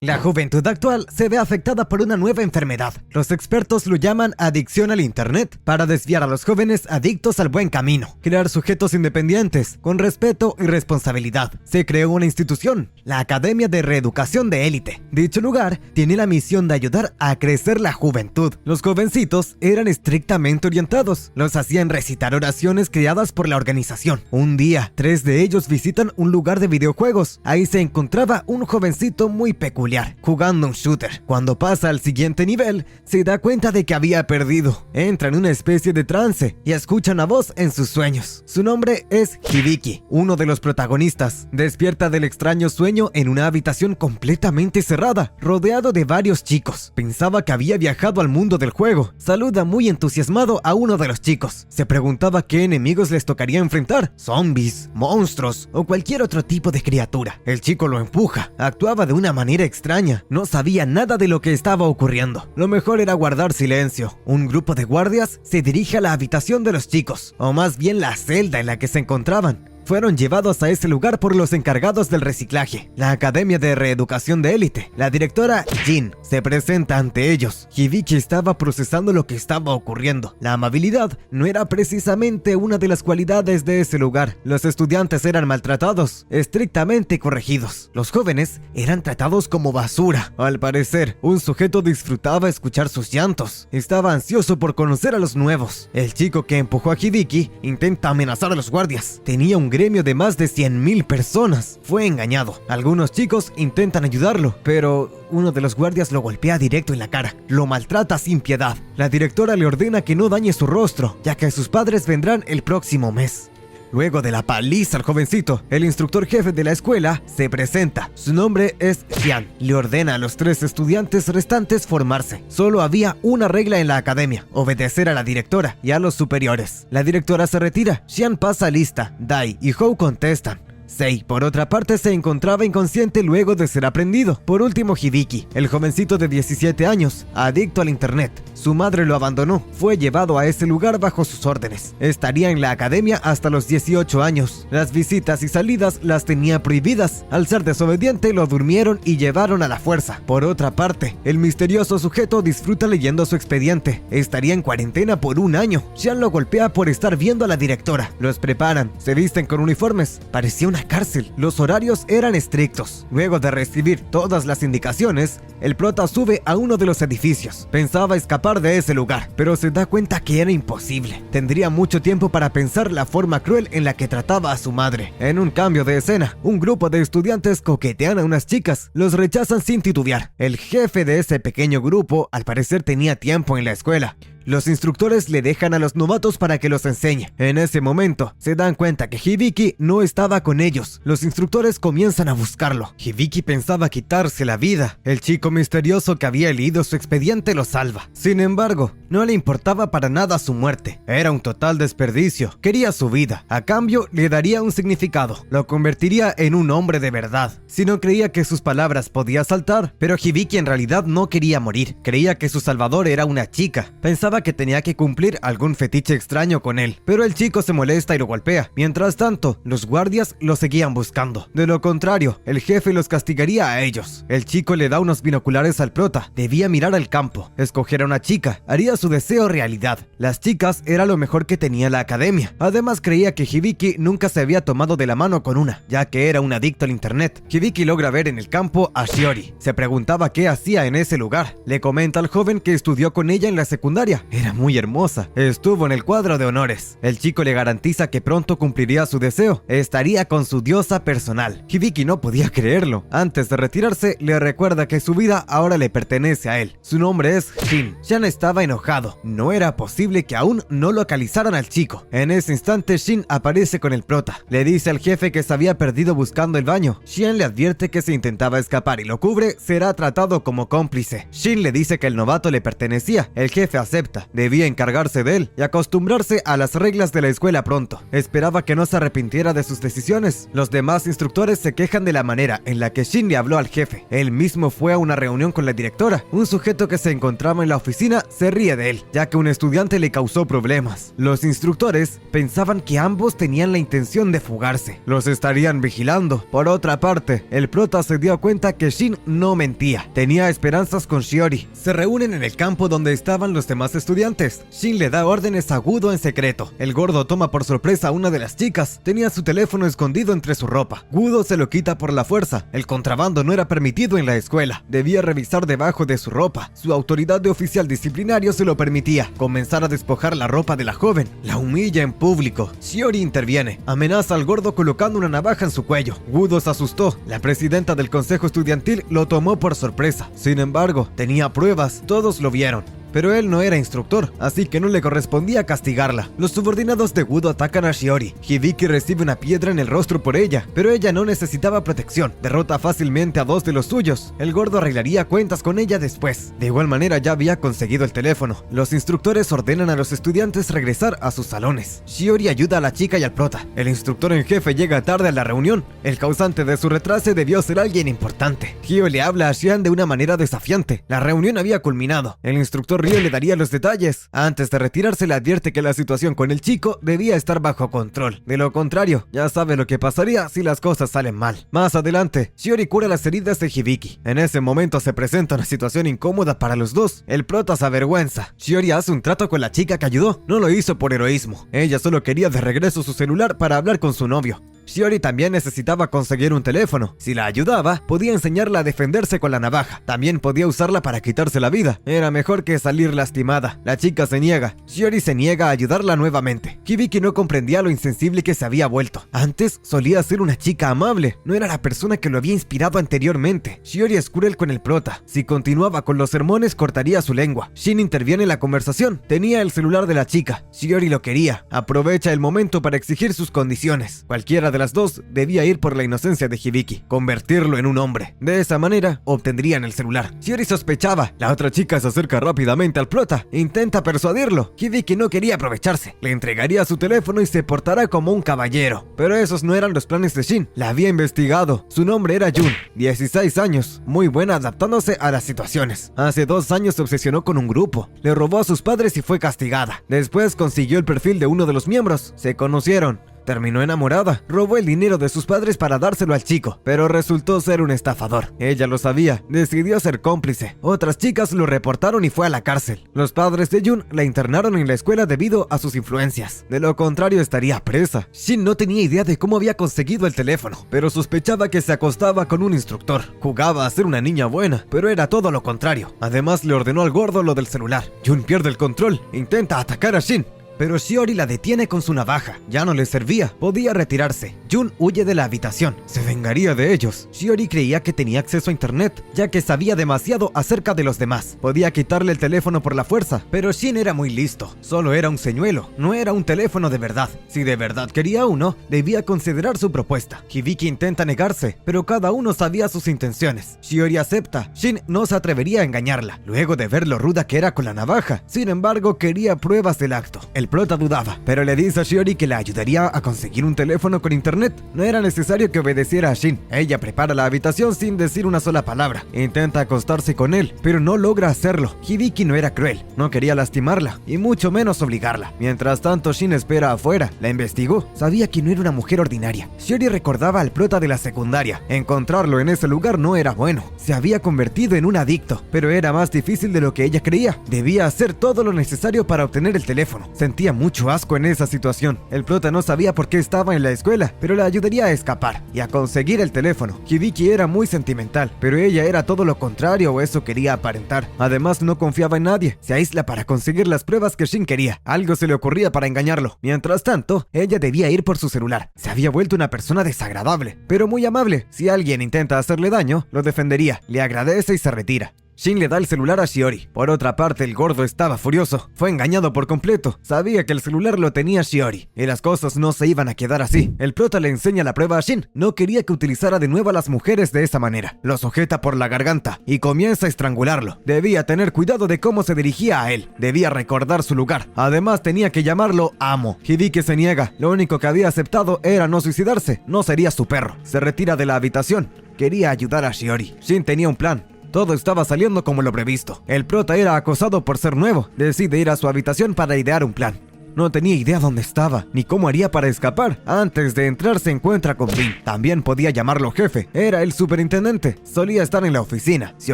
La juventud actual se ve afectada por una nueva enfermedad. Los expertos lo llaman adicción al internet, para desviar a los jóvenes adictos al buen camino. Crear sujetos independientes, con respeto y responsabilidad. Se creó una institución, la Academia de Reeducación de Élite. Dicho lugar tiene la misión de ayudar a crecer la juventud. Los jovencitos eran estrictamente orientados. Los hacían recitar oraciones creadas por la organización. Un día, 3 de ellos visitan un lugar de videojuegos. Ahí se encontraba un jovencito muy peculiar, jugando un shooter. Cuando pasa al siguiente nivel, se da cuenta de que había perdido. Entra en una especie de trance y escucha una voz en sus sueños. Su nombre es Hibiki, uno de los protagonistas. Despierta del extraño sueño en una habitación completamente cerrada, rodeado de varios chicos. Pensaba que había viajado al mundo del juego. Saluda muy entusiasmado a uno de los chicos. Se preguntaba qué enemigos les tocaría enfrentar: zombies, monstruos o cualquier otro tipo de criatura. El chico lo empuja. Actuaba de una manera extraña, no sabía nada de lo que estaba ocurriendo. Lo mejor era guardar silencio. Un grupo de guardias se dirige a la habitación de los chicos, o más bien la celda en la que se encontraban. Fueron llevados a ese lugar por los encargados del reciclaje, la Academia de Reeducación de Élite. La directora, Jin, se presenta ante ellos. Hibiki estaba procesando lo que estaba ocurriendo. La amabilidad no era precisamente una de las cualidades de ese lugar. Los estudiantes eran maltratados, estrictamente corregidos. Los jóvenes eran tratados como basura. Al parecer, un sujeto disfrutaba escuchar sus llantos. Estaba ansioso por conocer a los nuevos. El chico que empujó a Hibiki intenta amenazar a los guardias. Tenía un gremio de más de 100,000 personas. Fue engañado. Algunos chicos intentan ayudarlo, pero uno de los guardias lo golpea directo en la cara. Lo maltrata sin piedad. La directora le ordena que no dañe su rostro, ya que sus padres vendrán el próximo mes. Luego de la paliza al jovencito, el instructor jefe de la escuela se presenta. Su nombre es Xian. Le ordena a los 3 estudiantes restantes formarse. Solo había una regla en la academia: obedecer a la directora y a los superiores. La directora se retira. Xian pasa lista. Dai y Hou contestan. Sei, por otra parte, se encontraba inconsciente luego de ser aprendido. Por último, Hibiki, el jovencito de 17 años, adicto al internet. Su madre lo abandonó. Fue llevado a ese lugar bajo sus órdenes. Estaría en la academia hasta los 18 años. Las visitas y salidas las tenía prohibidas. Al ser desobediente, lo durmieron y llevaron a la fuerza. Por otra parte, el misterioso sujeto disfruta leyendo su expediente. Estaría en cuarentena por 1 año. Xian lo golpea por estar viendo a la directora. Los preparan. Se visten con uniformes. Parecía una cárcel. Los horarios eran estrictos. Luego de recibir todas las indicaciones, el prota sube a uno de los edificios. Pensaba escapar de ese lugar, pero se da cuenta que era imposible. Tendría mucho tiempo para pensar la forma cruel en la que trataba a su madre. En un cambio de escena, un grupo de estudiantes coquetean a unas chicas. Los rechazan sin titubear. El jefe de ese pequeño grupo, al parecer, tenía tiempo en la escuela. Los instructores le dejan a los novatos para que los enseñe. En ese momento, se dan cuenta que Hibiki no estaba con ellos. Los instructores comienzan a buscarlo. Hibiki pensaba quitarse la vida. El chico misterioso que había leído su expediente lo salva. Sin embargo, no le importaba para nada su muerte. Era un total desperdicio. Quería su vida. A cambio, le daría un significado. Lo convertiría en un hombre de verdad. Si no creía que sus palabras podía saltar, pero Hibiki en realidad no quería morir. Creía que su salvador era una chica. Pensaba que tenía que cumplir algún fetiche extraño con él, pero el chico se molesta y lo golpea. Mientras tanto, los guardias lo seguían buscando. De lo contrario, el jefe los castigaría a ellos. El chico le da unos binoculares al prota. Debía mirar al campo. Escoger a una chica haría su deseo realidad. Las chicas era lo mejor que tenía la academia. Además, creía que Hibiki nunca se había tomado de la mano con una, ya que era un adicto al internet. Hibiki logra ver en el campo a Shiori. Se preguntaba qué hacía en ese lugar. Le comenta al joven que estudió con ella en la secundaria. Era muy hermosa. Estuvo en el cuadro de honores. El chico le garantiza que pronto cumpliría su deseo. Estaría con su diosa personal. Hibiki no podía creerlo. Antes de retirarse, le recuerda que su vida ahora le pertenece a él. Su nombre es Shin. Shin estaba enojado. No era posible que aún no localizaran al chico. En ese instante, Shin aparece con el prota. Le dice al jefe que se había perdido buscando el baño. Shin le advierte que si intentaba escapar y lo cubre, será tratado como cómplice. Shin le dice que el novato le pertenecía. El jefe acepta acepta. Debía encargarse de él y acostumbrarse a las reglas de la escuela pronto. Esperaba que no se arrepintiera de sus decisiones. Los demás instructores se quejan de la manera en la que Shin le habló al jefe. Él mismo fue a una reunión con la directora. Un sujeto que se encontraba en la oficina se ríe de él, ya que un estudiante le causó problemas. Los instructores pensaban que ambos tenían la intención de fugarse. Los estarían vigilando. Por otra parte, el prota se dio cuenta que Shin no mentía. Tenía esperanzas con Shiori. Se reúnen en el campo donde estaban los demás estudiantes. Shin le da órdenes a Gudo en secreto. El gordo toma por sorpresa a una de las chicas. Tenía su teléfono escondido entre su ropa. Gudo se lo quita por la fuerza. El contrabando no era permitido en la escuela. Debía revisar debajo de su ropa. Su autoridad de oficial disciplinario se lo permitía. Comenzar a despojar la ropa de la joven. La humilla en público. Shiori interviene. Amenaza al gordo colocando una navaja en su cuello. Gudo se asustó. La presidenta del consejo estudiantil lo tomó por sorpresa. Sin embargo, tenía pruebas. Todos lo vieron. Pero él no era instructor, así que no le correspondía castigarla. Los subordinados de Gudo atacan a Shiori. Hibiki recibe una piedra en el rostro por ella, pero ella no necesitaba protección. Derrota fácilmente a dos de los suyos. El gordo arreglaría cuentas con ella después. De igual manera ya había conseguido el teléfono. Los instructores ordenan a los estudiantes regresar a sus salones. Shiori ayuda a la chica y al prota. El instructor en jefe llega tarde a la reunión. El causante de su retraso debió ser alguien importante. Hyo le habla a Xian de una manera desafiante. La reunión había culminado. El instructor Ryo le daría los detalles. Antes de retirarse le advierte que la situación con el chico debía estar bajo control. De lo contrario, ya sabe lo que pasaría si las cosas salen mal. Más adelante, Shiori cura las heridas de Hibiki. En ese momento se presenta una situación incómoda para los dos. El prota se avergüenza. Shiori hace un trato con la chica que ayudó. No lo hizo por heroísmo. Ella solo quería de regreso su celular para hablar con su novio. Shiori también necesitaba conseguir un teléfono. Si la ayudaba, podía enseñarla a defenderse con la navaja. También podía usarla para quitarse la vida. Era mejor que salir lastimada. La chica se niega. Shiori se niega a ayudarla nuevamente. Hibiki no comprendía lo insensible que se había vuelto. Antes solía ser una chica amable. No era la persona que lo había inspirado anteriormente. Shiori es cruel con el prota. Si continuaba con los sermones, cortaría su lengua. Shin interviene en la conversación. Tenía el celular de la chica. Shiori lo quería. Aprovecha el momento para exigir sus condiciones. Cualquiera de las dos debía ir por la inocencia de Hibiki, convertirlo en un hombre. De esa manera obtendrían el celular. Shiori sospechaba. La otra chica se acerca rápidamente al prota. Intenta persuadirlo. Hibiki no quería aprovecharse. Le entregaría su teléfono y se portará como un caballero. Pero esos no eran los planes de Shin. La había investigado. Su nombre era Jun, 16 años, muy buena adaptándose a las situaciones. Hace 2 años se obsesionó con un grupo. Le robó a sus padres y fue castigada. Después consiguió el perfil de uno de los miembros. Se conocieron. Terminó enamorada, robó el dinero de sus padres para dárselo al chico, pero resultó ser un estafador. Ella lo sabía, decidió ser cómplice. Otras chicas lo reportaron y fue a la cárcel. Los padres de Jun la internaron en la escuela debido a sus influencias. De lo contrario estaría presa. Shin no tenía idea de cómo había conseguido el teléfono, pero sospechaba que se acostaba con un instructor. Jugaba a ser una niña buena, pero era todo lo contrario. Además le ordenó al gordo lo del celular. Jun pierde el control, intenta atacar a Shin, pero Shiori la detiene con su navaja. Ya no le servía, podía retirarse. Jun huye de la habitación, se vengaría de ellos. Shiori creía que tenía acceso a internet, ya que sabía demasiado acerca de los demás. Podía quitarle el teléfono por la fuerza, pero Shin era muy listo. Solo era un señuelo, no era un teléfono de verdad. Si de verdad quería uno, debía considerar su propuesta. Hibiki intenta negarse, pero cada uno sabía sus intenciones. Shiori acepta. Shin no se atrevería a engañarla, luego de ver lo ruda que era con la navaja. Sin embargo, quería pruebas del acto. El prota dudaba, pero le dice a Shiori que le ayudaría a conseguir un teléfono con internet. No era necesario que obedeciera a Shin. Ella prepara la habitación sin decir una sola palabra. Intenta acostarse con él, pero no logra hacerlo. Hibiki no era cruel, no quería lastimarla, y mucho menos obligarla. Mientras tanto, Shin espera afuera. La investigó, sabía que no era una mujer ordinaria. Shiori recordaba al prota de la secundaria. Encontrarlo en ese lugar no era bueno. Se había convertido en un adicto, pero era más difícil de lo que ella creía. Debía hacer todo lo necesario para obtener el teléfono. Sentía mucho asco en esa situación. El prota no sabía por qué estaba en la escuela, pero le ayudaría a escapar y a conseguir el teléfono. Hibiki era muy sentimental, pero ella era todo lo contrario, o eso quería aparentar. Además, no confiaba en nadie. Se aísla para conseguir las pruebas que Shin quería. Algo se le ocurría para engañarlo. Mientras tanto, ella debía ir por su celular. Se había vuelto una persona desagradable, pero muy amable. Si alguien intenta hacerle daño, lo defendería, le agradece y se retira. Shin le da el celular a Shiori. Por otra parte, el gordo estaba furioso. Fue engañado por completo. Sabía que el celular lo tenía Shiori. Y las cosas no se iban a quedar así. El prota le enseña la prueba a Shin. No quería que utilizara de nuevo a las mujeres de esa manera. Lo sujeta por la garganta y comienza a estrangularlo. Debía tener cuidado de cómo se dirigía a él. Debía recordar su lugar. Además, tenía que llamarlo amo. Hibiki se niega. Lo único que había aceptado era no suicidarse. No sería su perro. Se retira de la habitación. Quería ayudar a Shiori. Shin tenía un plan. Todo estaba saliendo como lo previsto. El prota era acosado por ser nuevo. Decide ir a su habitación para idear un plan. No tenía idea dónde estaba, ni cómo haría para escapar. Antes de entrar se encuentra con Bin. También podía llamarlo jefe. Era el superintendente. Solía estar en la oficina. Si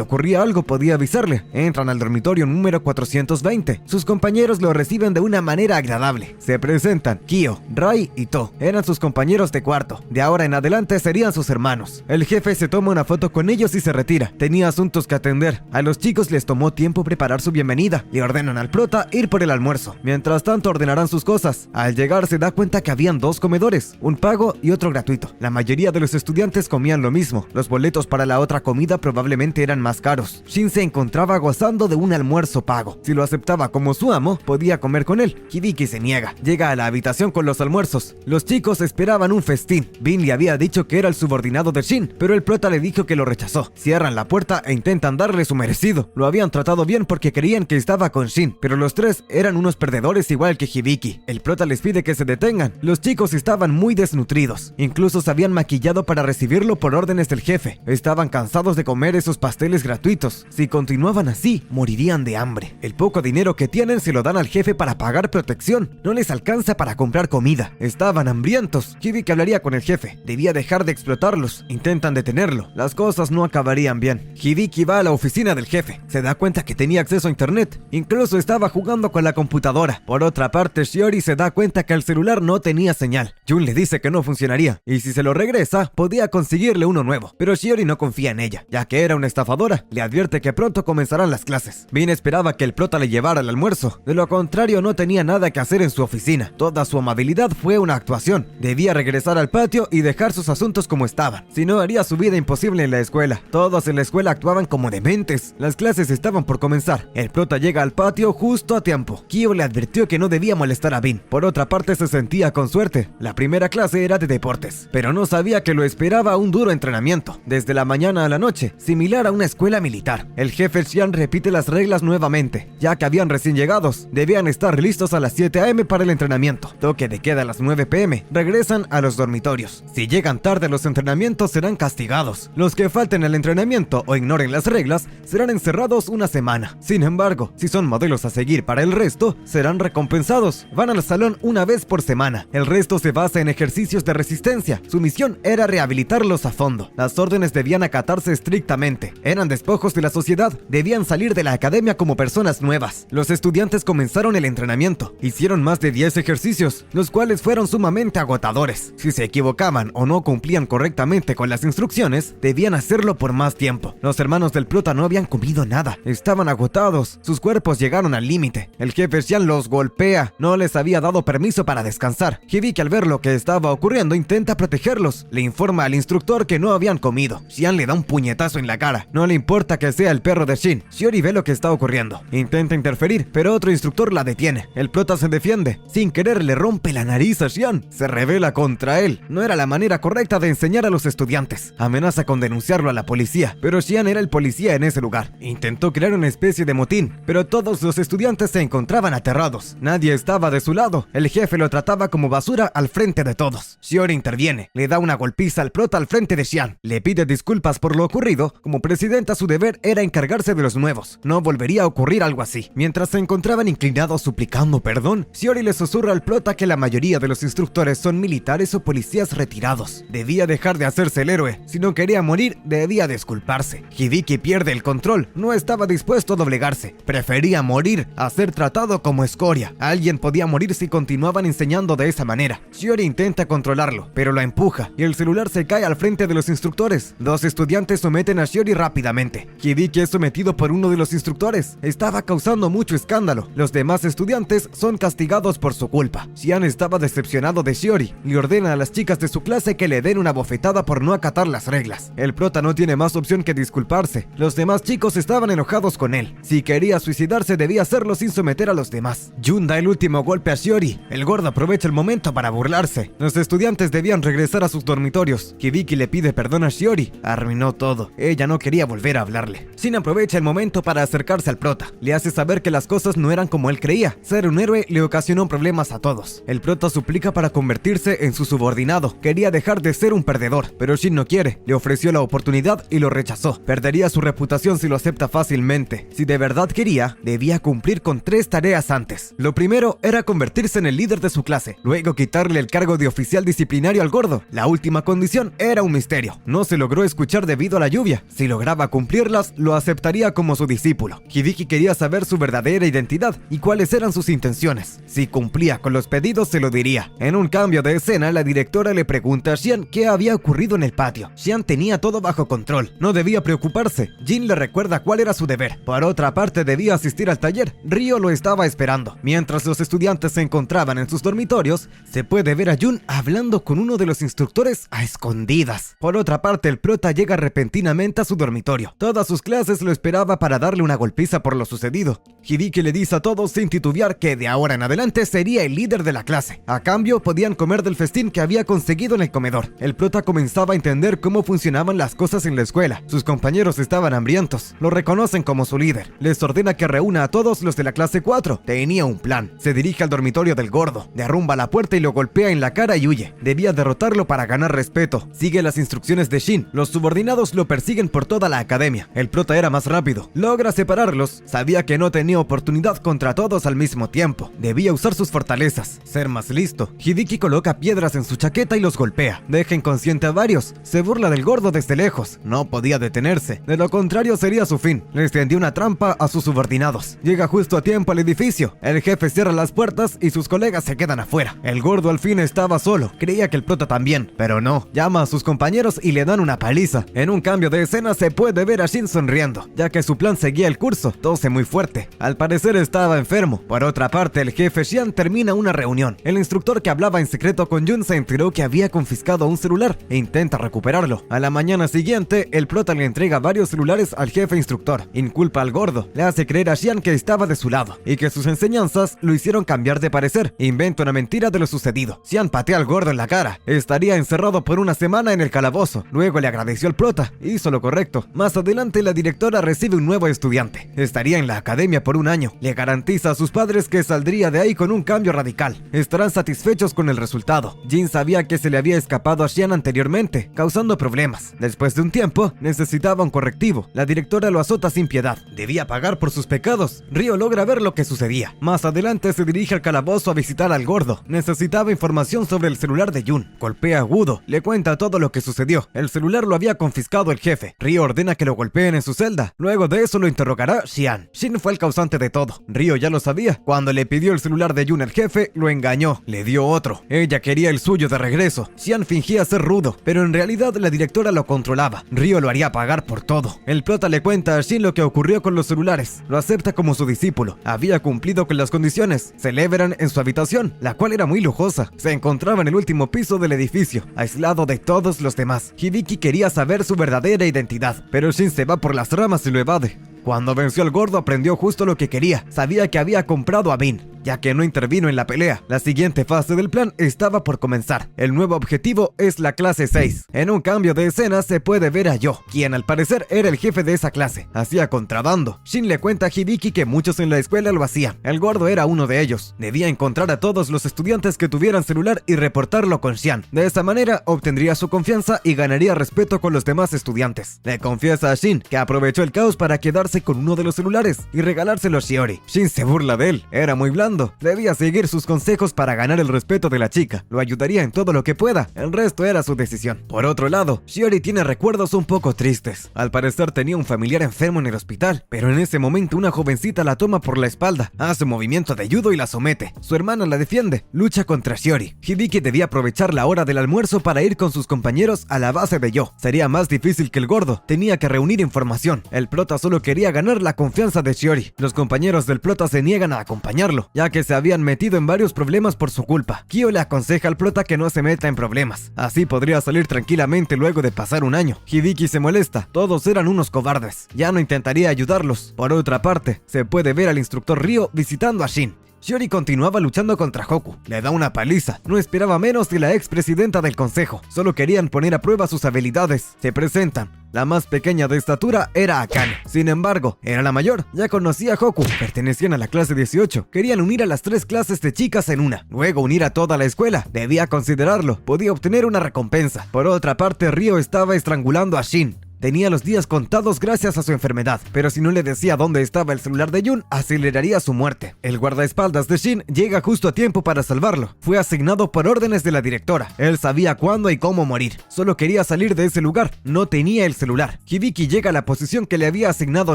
ocurría algo podía avisarle. Entran al dormitorio número 420. Sus compañeros lo reciben de una manera agradable. Se presentan Kyo, Rai y To. Eran sus compañeros de cuarto. De ahora en adelante serían sus hermanos. El jefe se toma una foto con ellos y se retira. Tenía asuntos que atender. A los chicos les tomó tiempo preparar su bienvenida. Le ordenan al prota ir por el almuerzo. Mientras tanto ordenarán sus cosas. Al llegar se da cuenta que habían dos comedores, un pago y otro gratuito. La mayoría de los estudiantes comían lo mismo. Los boletos para la otra comida probablemente eran más caros. Shin se encontraba gozando de un almuerzo pago. Si lo aceptaba como su amo, podía comer con él. Hibiki se niega. Llega a la habitación con los almuerzos. Los chicos esperaban un festín. Bin le había dicho que era el subordinado de Shin, pero el prota le dijo que lo rechazó. Cierran la puerta e intentan darle su merecido. Lo habían tratado bien porque creían que estaba con Shin, pero los tres eran unos perdedores igual que Hibiki. El prota les pide que se detengan. Los chicos estaban muy desnutridos. Incluso se habían maquillado para recibirlo por órdenes del jefe. Estaban cansados de comer esos pasteles gratuitos. Si continuaban así, morirían de hambre. El poco dinero que tienen se lo dan al jefe para pagar protección. No les alcanza para comprar comida. Estaban hambrientos. Hibiki hablaría con el jefe. Debía dejar de explotarlos. Intentan detenerlo. Las cosas no acabarían bien. Hibiki va a la oficina del jefe. Se da cuenta que tenía acceso a internet. Incluso estaba jugando con la computadora. Por otra parte, Shiori se da cuenta que el celular no tenía señal. Jun le dice que no funcionaría, y si se lo regresa, podía conseguirle uno nuevo. Pero Shiori no confía en ella, ya que era una estafadora. Le advierte que pronto comenzarán las clases. Bin esperaba que el prota le llevara el almuerzo. De lo contrario, no tenía nada que hacer en su oficina. Toda su amabilidad fue una actuación. Debía regresar al patio y dejar sus asuntos como estaban. Si no, haría su vida imposible en la escuela. Todos en la escuela actuaban como dementes. Las clases estaban por comenzar. El prota llega al patio justo a tiempo. Kyo le advirtió que no debía molestar a Bin. Por otra parte, se sentía con suerte. La primera clase era de deportes, pero no sabía que lo esperaba un duro entrenamiento, desde la mañana a la noche, similar a una escuela militar. El jefe Xian repite las reglas nuevamente, ya que habían recién llegados. Debían estar listos a las 7 a.m. para el entrenamiento. Toque de queda a las 9 p.m. Regresan a los dormitorios. Si llegan tarde a los entrenamientos serán castigados. Los que falten al entrenamiento o ignoren las reglas serán encerrados una semana. Sin embargo, si son modelos a seguir para el resto, serán recompensados. Van al salón una vez por semana. El resto se basa en ejercicios de resistencia. Su misión era rehabilitarlos a fondo. Las órdenes debían acatarse estrictamente. Eran despojos de la sociedad. Debían salir de la academia como personas nuevas. Los estudiantes comenzaron el entrenamiento. Hicieron más de 10 ejercicios, los cuales fueron sumamente agotadores. Si se equivocaban o no cumplían correctamente con las instrucciones, debían hacerlo por más tiempo. Los hermanos del prota no habían comido nada. Estaban agotados. Sus cuerpos llegaron al límite. El jefe Xian los golpea. No les había dado permiso para descansar. Hibiki, al ver lo que estaba ocurriendo, intenta protegerlos. Le informa al instructor que no habían comido. Xian le da un puñetazo en la cara. No le importa que sea el perro de Shin. Shiori ve lo que está ocurriendo. Intenta interferir, pero otro instructor la detiene. El prota se defiende. Sin querer le rompe la nariz a Xian. Se rebela contra él. No era la manera correcta de enseñar a los estudiantes. Amenaza con denunciarlo a la policía, pero Xian era el policía en ese lugar. Intentó crear una especie de motín, pero todos los estudiantes se encontraban aterrados. Nadie estaba de su lado. El jefe lo trataba como basura al frente de todos. Shiori interviene. Le da una golpiza al prota al frente de Xian. Le pide disculpas por lo ocurrido. Como presidenta, su deber era encargarse de los nuevos. No volvería a ocurrir algo así. Mientras se encontraban inclinados suplicando perdón, Shiori le susurra al prota que la mayoría de los instructores son militares o policías retirados. Debía dejar de hacerse el héroe. Si no quería morir, debía disculparse. Hibiki pierde el control. No estaba dispuesto a doblegarse. Prefería morir a ser tratado como escoria. Alguien alguien podía morir si continuaban enseñando de esa manera. Shiori intenta controlarlo, pero lo empuja y el celular se cae al frente de los instructores. Dos estudiantes someten a Shiori rápidamente. Hibiki es sometido por uno de los instructores. Estaba causando mucho escándalo. Los demás estudiantes son castigados por su culpa. Xian estaba decepcionado de Shiori. Le ordena a las chicas de su clase que le den una bofetada por no acatar las reglas. El prota no tiene más opción que disculparse. Los demás chicos estaban enojados con él. Si quería suicidarse debía hacerlo sin someter a los demás. Jun da el último golpe a Shiori. El gordo aprovecha el momento para burlarse. Los estudiantes debían regresar a sus dormitorios. Hibiki le pide perdón a Shiori. Arruinó todo. Ella no quería volver a hablarle. Shin aprovecha el momento para acercarse al prota. Le hace saber que las cosas no eran como él creía. Ser un héroe le ocasionó problemas a todos. El prota suplica para convertirse en su subordinado. Quería dejar de ser un perdedor, pero Shin no quiere. Le ofreció la oportunidad y lo rechazó. Perdería su reputación si lo acepta fácilmente. Si de verdad quería, debía cumplir con 3 tareas antes. Lo primero era convertirse en el líder de su clase, luego quitarle el cargo de oficial disciplinario al gordo. La última condición era un misterio. No se logró escuchar debido a la lluvia. Si lograba cumplirlas, lo aceptaría como su discípulo. Hibiki quería saber su verdadera identidad y cuáles eran sus intenciones. Si cumplía con los pedidos, se lo diría. En un cambio de escena, la directora le pregunta a Xian qué había ocurrido en el patio. Xian tenía todo bajo control. No debía preocuparse. Jin le recuerda cuál era su deber. Por otra parte, debía asistir al taller. Ryo lo estaba esperando. Mientras los estudiantes se encontraban en sus dormitorios, se puede ver a Jun hablando con uno de los instructores a escondidas. Por otra parte, el prota llega repentinamente a su dormitorio. Todas sus clases lo esperaba para darle una golpiza por lo sucedido. Hibiki le dice a todos sin titubear que de ahora en adelante sería el líder de la clase. A cambio, podían comer del festín que había conseguido en el comedor. El prota comenzaba a entender cómo funcionaban las cosas en la escuela. Sus compañeros estaban hambrientos. Lo reconocen como su líder. Les ordena que reúna a todos los de la clase 4. Tenía un plan. Se dirige al dormitorio del gordo, derrumba la puerta y lo golpea en la cara y huye. Debía derrotarlo para ganar respeto. Sigue las instrucciones de Shin. Los subordinados lo persiguen por toda la academia. El prota era más rápido. Logra separarlos. Sabía que no tenía oportunidad contra todos al mismo tiempo. Debía usar sus fortalezas, ser más listo. Hibiki coloca piedras en su chaqueta y los golpea. Deja inconsciente a varios. Se burla del gordo desde lejos. No podía detenerse. De lo contrario sería su fin. Les tendió una trampa a sus subordinados. Llega justo a tiempo al edificio. El jefe cierra las puertas y sus colegas se quedan afuera. El gordo al fin estaba solo. Creía que el prota también, pero no. Llama a sus compañeros y le dan una paliza. En un cambio de escena se puede ver a Shin sonriendo, ya que su plan seguía el curso. Tose muy fuerte. Al parecer estaba enfermo. Por otra parte, el jefe Xian termina una reunión. El instructor que hablaba en secreto con Jun se enteró que había confiscado un celular e intenta recuperarlo. A la mañana siguiente, el prota le entrega varios celulares al jefe instructor. Inculpa al gordo. Le hace creer a Xian que estaba de su lado y que sus enseñanzas lo hicieron cambiar de parecer. Inventa una mentira de lo sucedido. Xian patea al gordo en la cara. Estaría encerrado por una semana en el calabozo. Luego le agradeció al prota. Hizo lo correcto. Más adelante, la directora recibe un nuevo estudiante. Estaría en la academia por un año. Le garantiza a sus padres que saldría de ahí con un cambio radical. Estarán satisfechos con el resultado. Jin sabía que se le había escapado a Xian anteriormente, causando problemas. Después de un tiempo, necesitaba un correctivo. La directora lo azota sin piedad. Debía pagar por sus pecados. Ryo logra ver lo que sucedía. Más adelante se dirige al calabozo a visitar al gordo. Necesitaba información sobre el celular de Jun. Golpea a Wudo. Le cuenta todo lo que sucedió. El celular lo había confiscado el jefe. Ryo ordena que lo golpeen en su celda. Luego de eso lo interrogará Xian. Shin fue el causante de todo. Ryo ya lo sabía. Cuando le pidió el celular de Jun al jefe, lo engañó. Le dio otro. Ella quería el suyo de regreso. Xian fingía ser rudo, pero en realidad la directora lo controlaba. Ryo lo haría pagar por todo. El prota le cuenta a Shin lo que ocurrió con los celulares. Lo acepta como su discípulo. Había cumplido con las condiciones. Celebran en su habitación, la cual era muy lujosa. Se encontraba en el último piso del edificio, aislado de todos los demás. Hibiki quería saber su verdadera identidad, pero Shin se va por las ramas y lo evade. Cuando venció al gordo, aprendió justo lo que quería. Sabía que había comprado a Bean, ya que no intervino en la pelea. La siguiente fase del plan estaba por comenzar. El nuevo objetivo es la clase 6. En un cambio de escena se puede ver a Yo, quien al parecer era el jefe de esa clase. Hacía contrabando. Shin le cuenta a Hibiki que muchos en la escuela lo hacían. El gordo era uno de ellos. Debía encontrar a todos los estudiantes que tuvieran celular y reportarlo con Xian. De esa manera obtendría su confianza y ganaría respeto con los demás estudiantes. Le confiesa a Shin que aprovechó el caos para quedarse con uno de los celulares y regalárselo a Shiori. Shin se burla de él. Era muy blando fondo, debía seguir sus consejos para ganar el respeto de la chica. Lo ayudaría en todo lo que pueda, el resto era su decisión. Por otro lado, Shiori tiene recuerdos un poco tristes. Al parecer tenía un familiar enfermo en el hospital, pero en ese momento una jovencita la toma por la espalda, hace un movimiento de judo y la somete. Su hermana la defiende, lucha contra Shiori. Hibiki debía aprovechar la hora del almuerzo para ir con sus compañeros a la base de Yo. Sería más difícil que el gordo, tenía que reunir información. El prota solo quería ganar la confianza de Shiori. Los compañeros del prota se niegan a acompañarlo, ya que se habían metido en varios problemas por su culpa. Kyo le aconseja al prota que no se meta en problemas, así podría salir tranquilamente luego de pasar un año. Hibiki se molesta, todos eran unos cobardes, ya no intentaría ayudarlos. Por otra parte, se puede ver al instructor Ryo visitando a Shin. Shiori continuaba luchando contra Hoku, le da una paliza, no esperaba menos de la expresidenta del consejo, solo querían poner a prueba sus habilidades. Se presentan, la más pequeña de estatura era Akane, sin embargo, era la mayor, ya conocía a Hoku, pertenecían a la clase 18, querían unir a las 3 clases de chicas en una, luego unir a toda la escuela, debía considerarlo, podía obtener una recompensa. Por otra parte, Ryo estaba estrangulando a Shin. Tenía los días contados gracias a su enfermedad, pero si no le decía dónde estaba el celular de Jun, aceleraría su muerte. El guardaespaldas de Shin llega justo a tiempo para salvarlo. Fue asignado por órdenes de la directora. Él sabía cuándo y cómo morir. Solo quería salir de ese lugar. No tenía el celular. Hibiki llega a la posición que le había asignado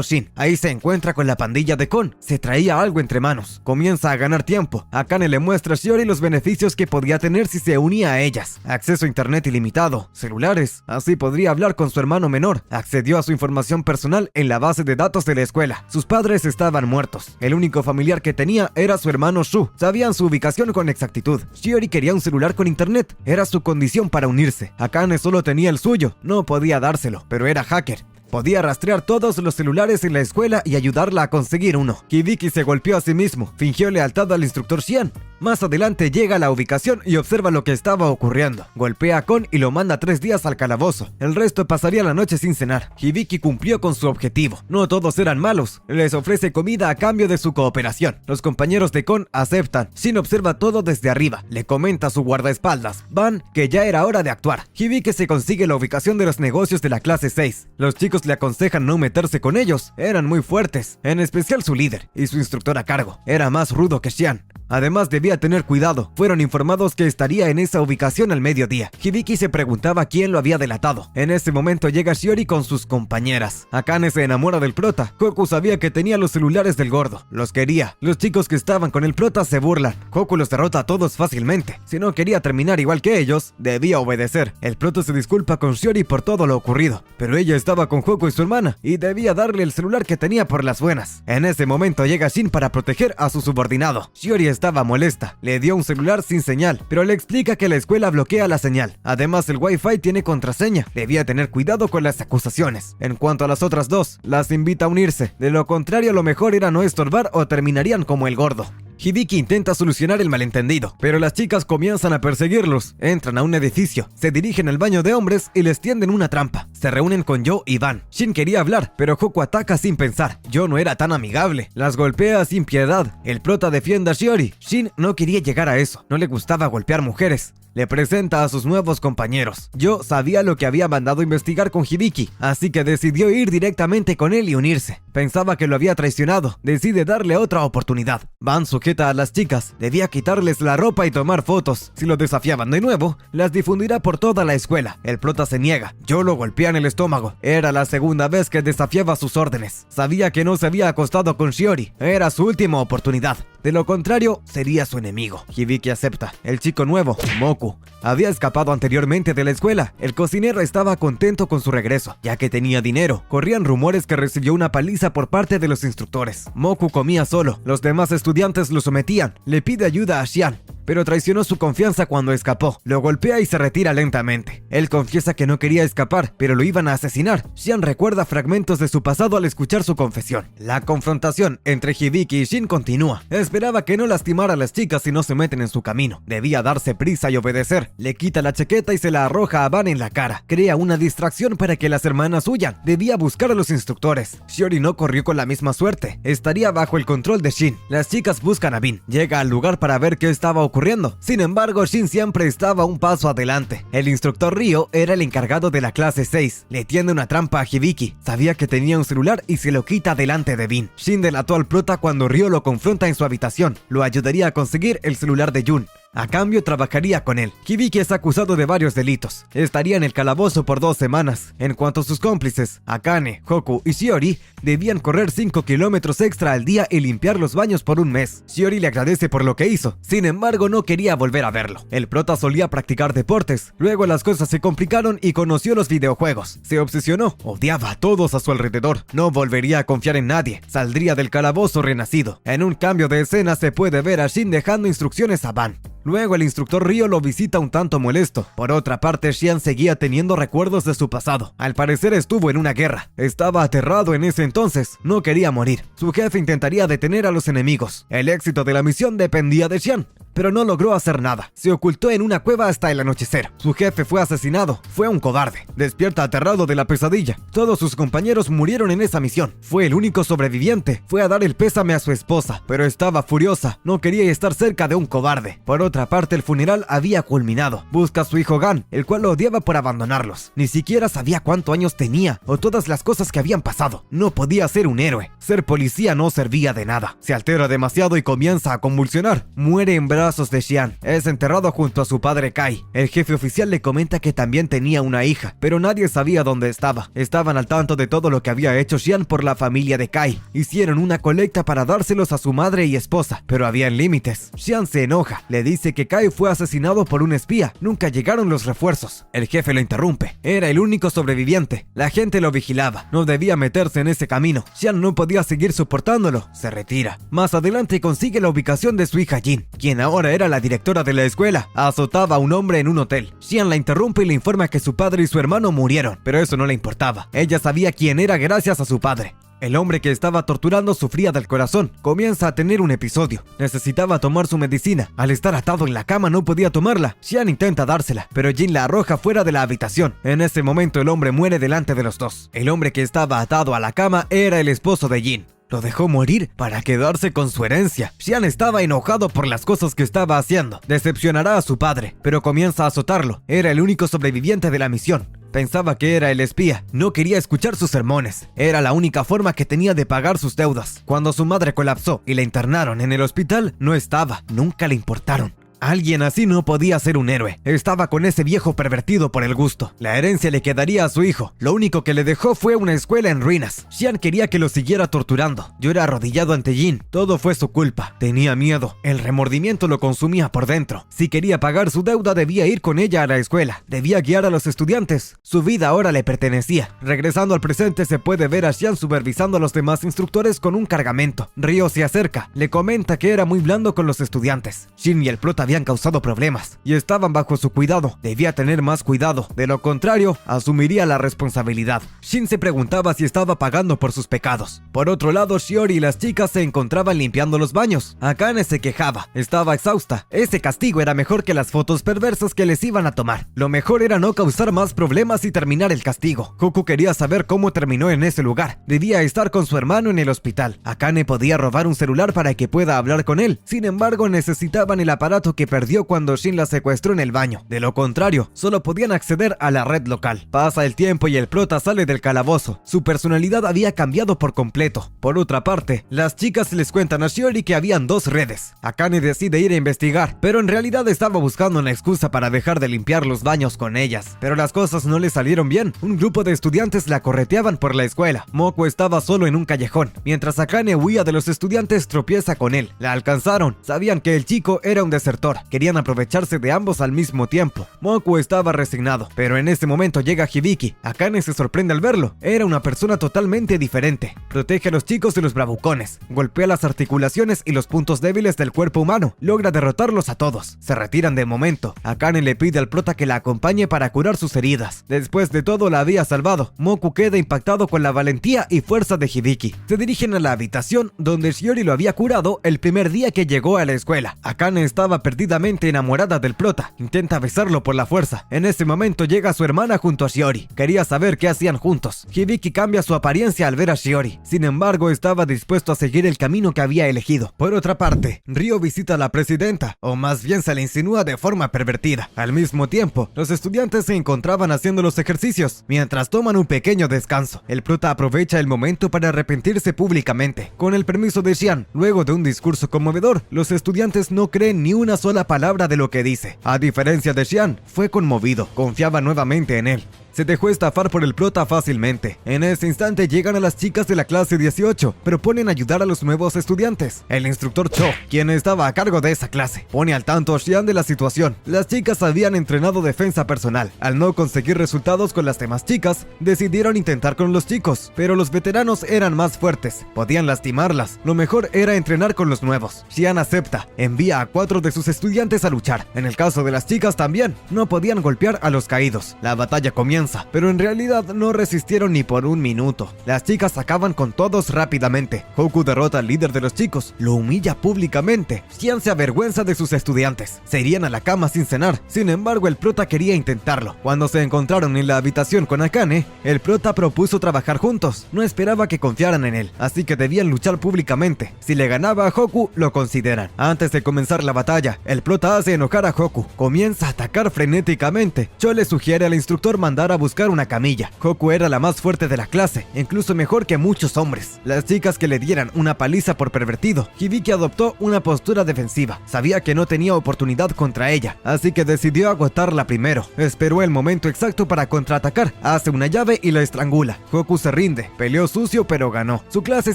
Shin. Ahí se encuentra con la pandilla de Kon. Se traía algo entre manos. Comienza a ganar tiempo. Akane le muestra a Shiori los beneficios que podía tener si se unía a ellas. Acceso a internet ilimitado, celulares. Así podría hablar con su hermano menor. Accedió a su información personal en la base de datos de la escuela. Sus padres estaban muertos. El único familiar que tenía era su hermano Shu. Sabían su ubicación con exactitud. Shiori quería un celular con internet. Era su condición para unirse. Akane solo tenía el suyo. No podía dárselo, pero era hacker. Podía rastrear todos los celulares en la escuela y ayudarla a conseguir uno. Hibiki se golpeó a sí mismo, fingió lealtad al instructor Xian. Más adelante llega a la ubicación y observa lo que estaba ocurriendo. Golpea a Kon y lo manda 3 días al calabozo. El resto pasaría la noche sin cenar. Hibiki cumplió con su objetivo. No todos eran malos. Les ofrece comida a cambio de su cooperación. Los compañeros de Kon aceptan. Shin observa todo desde arriba. Le comenta a su guardaespaldas, Van, que ya era hora de actuar. Hibiki se consigue la ubicación de los negocios de la clase 6. Los chicos le aconsejan no meterse con ellos. Eran muy fuertes, en especial su líder y su instructor a cargo. Era más rudo que Xian. Además debía tener cuidado, fueron informados que estaría en esa ubicación al mediodía. Hibiki se preguntaba quién lo había delatado. En ese momento llega Shiori con sus compañeras. Akane se enamora del prota. Hoku sabía que tenía los celulares del gordo, los quería. Los chicos que estaban con el prota se burlan. Hoku los derrota a todos fácilmente. Si no quería terminar igual que ellos, debía obedecer. El prota se disculpa con Shiori por todo lo ocurrido, pero ella estaba con Hoku y su hermana, y debía darle el celular que tenía por las buenas. En ese momento llega Shin para proteger a su subordinado. Shiori estaba molesta, le dio un celular sin señal, pero le explica que la escuela bloquea la señal. Además, el Wi-Fi tiene contraseña, debía tener cuidado con las acusaciones. En cuanto a las otras dos, las invita a unirse, de lo contrario lo mejor era no estorbar o terminarían como el gordo. Hibiki intenta solucionar el malentendido, pero las chicas comienzan a perseguirlos. Entran a un edificio, se dirigen al baño de hombres y les tienden una trampa. Se reúnen con Yo y Van. Shin quería hablar, pero Hoku ataca sin pensar. Yo no era tan amigable, las golpea sin piedad. El prota defiende a Shiori. Shin no quería llegar a eso, no le gustaba golpear mujeres. Le presenta a sus nuevos compañeros. Yo sabía lo que había mandado investigar con Hibiki, así que decidió ir directamente con él y unirse. Pensaba que lo había traicionado, decide darle otra oportunidad. Van sujeta a las chicas, debía quitarles la ropa y tomar fotos. Si lo desafiaban de nuevo, las difundirá por toda la escuela. El prota se niega, Yo lo golpea en el estómago. Era la segunda vez que desafiaba sus órdenes. Sabía que no se había acostado con Shiori, era su última oportunidad. De lo contrario, sería su enemigo. Hibiki acepta. El chico nuevo, Moku, había escapado anteriormente de la escuela. El cocinero estaba contento con su regreso, ya que tenía dinero. Corrían rumores que recibió una paliza por parte de los instructores. Moku comía solo, los demás estudiantes lo sometían. Le pide ayuda a Xian, pero traicionó su confianza cuando escapó. Lo golpea y se retira lentamente. Él confiesa que no quería escapar, pero lo iban a asesinar. Xian recuerda fragmentos de su pasado al escuchar su confesión. La confrontación entre Hibiki y Shin continúa. Esperaba que no lastimara a las chicas si no se meten en su camino. Debía darse prisa y obedecer. Le quita la chaqueta y se la arroja a Van en la cara. Crea una distracción para que las hermanas huyan. Debía buscar a los instructores. Shiori no corrió con la misma suerte. Estaría bajo el control de Shin. Las chicas buscan a Bin. Llega al lugar para ver qué estaba ocurriendo. ocurriendo. Sin embargo, Shin siempre estaba un paso adelante. El instructor Ryo era el encargado de la clase 6. Le tiende una trampa a Hibiki. Sabía que tenía un celular y se lo quita delante de Bin. Shin delató al prota cuando Ryo lo confronta en su habitación. Lo ayudaría a conseguir el celular de Jun. A cambio, trabajaría con él. Hibiki es acusado de varios delitos. Estaría en el calabozo por 2 semanas. En cuanto a sus cómplices, Akane, Hoku y Shiori, debían correr 5 kilómetros extra al día y limpiar los baños por un mes. Shiori le agradece por lo que hizo. Sin embargo, no quería volver a verlo. El prota solía practicar deportes. Luego las cosas se complicaron y conoció los videojuegos. Se obsesionó. Odiaba a todos a su alrededor. No volvería a confiar en nadie. Saldría del calabozo renacido. En un cambio de escena se puede ver a Shin dejando instrucciones a Ban. Luego el instructor Ryo lo visita un tanto molesto. Por otra parte, Xian seguía teniendo recuerdos de su pasado. Al parecer estuvo en una guerra. Estaba aterrado en ese entonces. No quería morir. Su jefe intentaría detener a los enemigos. El éxito de la misión dependía de Xian, pero no logró hacer nada. Se ocultó en una cueva hasta el anochecer. Su jefe fue asesinado. Fue un cobarde. Despierta aterrado de la pesadilla. Todos sus compañeros murieron en esa misión. Fue el único sobreviviente. Fue a dar el pésame a su esposa, pero estaba furiosa. No quería estar cerca de un cobarde. Por otra parte, el funeral había culminado. Busca a su hijo Gan, el cual lo odiaba por abandonarlos. Ni siquiera sabía cuántos años tenía o todas las cosas que habían pasado. No podía ser un héroe. Ser policía no servía de nada. Se altera demasiado y comienza a convulsionar. Muere en brazos de Xian. Es enterrado junto a su padre Kai. El jefe oficial le comenta que también tenía una hija, pero nadie sabía dónde estaba. Estaban al tanto de todo lo que había hecho Xian por la familia de Kai. Hicieron una colecta para dárselos a su madre y esposa, pero habían límites. Xian se enoja. Le dice que Kai fue asesinado por un espía. Nunca llegaron los refuerzos. El jefe lo interrumpe. Era el único sobreviviente. La gente lo vigilaba. No debía meterse en ese camino. Xian no podía seguir soportándolo. Se retira. Más adelante consigue la ubicación de su hija Jin, quien ahora era la directora de la escuela. Azotaba a un hombre en un hotel. Xian la interrumpe y le informa que su padre y su hermano murieron, pero eso no le importaba. Ella sabía quién era gracias a su padre. El hombre que estaba torturando sufría del corazón. Comienza a tener un episodio. Necesitaba tomar su medicina. Al estar atado en la cama no podía tomarla. Xian intenta dársela, pero Jin la arroja fuera de la habitación. En ese momento el hombre muere delante de los dos. El hombre que estaba atado a la cama era el esposo de Jin. Lo dejó morir para quedarse con su herencia. Xian estaba enojado por las cosas que estaba haciendo. Decepcionará a su padre, pero comienza a azotarlo. Era el único sobreviviente de la misión. Pensaba que era el espía. No quería escuchar sus sermones. Era la única forma que tenía de pagar sus deudas. Cuando su madre colapsó y la internaron en el hospital, no estaba. Nunca le importaron. Alguien así no podía ser un héroe. Estaba con ese viejo pervertido por el gusto. La herencia le quedaría a su hijo. Lo único que le dejó fue una escuela en ruinas. Xian quería que lo siguiera torturando. Llora arrodillado ante Jin. Todo fue su culpa. Tenía miedo. El remordimiento lo consumía por dentro. Si quería pagar su deuda, debía ir con ella a la escuela. Debía guiar a los estudiantes. Su vida ahora le pertenecía. Regresando al presente, se puede ver a Xian supervisando a los demás instructores con un cargamento. Ryo se acerca. Le comenta que era muy blando con los estudiantes. Jin y el prota habían causado problemas y estaban bajo su cuidado. Debía tener más cuidado, de lo contrario, asumiría la responsabilidad. Shin se preguntaba si estaba pagando por sus pecados. Por otro lado, Shiori y las chicas se encontraban limpiando los baños. Akane se quejaba, estaba exhausta. Ese castigo era mejor que las fotos perversas que les iban a tomar. Lo mejor era no causar más problemas y terminar el castigo. Hoku quería saber cómo terminó en ese lugar. Debía estar con su hermano en el hospital. Akane podía robar un celular para que pueda hablar con él. Sin embargo, necesitaban el aparato que perdió cuando Shin la secuestró en el baño. De lo contrario, solo podían acceder a la red local. Pasa el tiempo y el prota sale del calabozo. Su personalidad había cambiado por completo. Por otra parte, las chicas les cuentan a Shiori que habían 2 redes. Akane decide ir a investigar, pero en realidad estaba buscando una excusa para dejar de limpiar los baños con ellas. Pero las cosas no le salieron bien. Un grupo de estudiantes la correteaban por la escuela. Moku estaba solo en un callejón. Mientras Akane huía de los estudiantes, tropieza con él. La alcanzaron. Sabían que el chico era un desertor. Querían aprovecharse de ambos al mismo tiempo. Moku estaba resignado, pero en ese momento llega Hibiki. Akane se sorprende al verlo. Era una persona totalmente diferente. Protege a los chicos de los bravucones. Golpea las articulaciones y los puntos débiles del cuerpo humano. Logra derrotarlos a todos. Se retiran de momento. Akane le pide al prota que la acompañe para curar sus heridas. Después de todo, la había salvado. Moku queda impactado con la valentía y fuerza de Hibiki. Se dirigen a la habitación donde Shiori lo había curado el primer día que llegó a la escuela. Akane estaba perdidamente enamorada del prota. Intenta besarlo por la fuerza. En ese momento llega su hermana junto a Shiori. Quería saber qué hacían juntos. Hibiki cambia su apariencia al ver a Shiori. Sin embargo, estaba dispuesto a seguir el camino que había elegido. Por otra parte, Ryo visita a la presidenta, o más bien se le insinúa de forma pervertida. Al mismo tiempo, los estudiantes se encontraban haciendo los ejercicios, mientras toman un pequeño descanso. El prota aprovecha el momento para arrepentirse públicamente. Con el permiso de Xian, luego de un discurso conmovedor, los estudiantes no creen ni una sola palabra de lo que dice. A diferencia de Xian, fue conmovido, confiaba nuevamente en él. Se dejó estafar por el prota fácilmente. En ese instante llegan a las chicas de la clase 18, proponen ayudar a los nuevos estudiantes. El instructor Cho, quien estaba a cargo de esa clase, pone al tanto a Xian de la situación. Las chicas habían entrenado defensa personal. Al no conseguir resultados con las demás chicas, decidieron intentar con los chicos, pero los veteranos eran más fuertes, podían lastimarlas. Lo mejor era entrenar con los nuevos. Xian acepta, envía a 4 de sus estudiantes a luchar. En el caso de las chicas también, no podían golpear a los caídos. La batalla comienza, pero en realidad no resistieron ni por un minuto. Las chicas acaban con todos rápidamente. Hoku derrota al líder de los chicos, lo humilla públicamente. Xian se avergüenza de sus estudiantes. Se irían a la cama sin cenar. Sin embargo, el prota quería intentarlo. Cuando se encontraron en la habitación con Akane, el prota propuso trabajar juntos. No esperaba que confiaran en él, así que debían luchar públicamente. Si le ganaba a Hoku, lo consideran. Antes de comenzar la batalla, el prota hace enojar a Hoku. Comienza a atacar frenéticamente. Cho le sugiere al instructor mandar a buscar una camilla. Hoku era la más fuerte de la clase, incluso mejor que muchos hombres. Las chicas que le dieran una paliza por pervertido, Hibiki adoptó una postura defensiva. Sabía que no tenía oportunidad contra ella, así que decidió agotarla primero. Esperó el momento exacto para contraatacar, hace una llave y la estrangula. Hoku se rinde, peleó sucio pero ganó. Su clase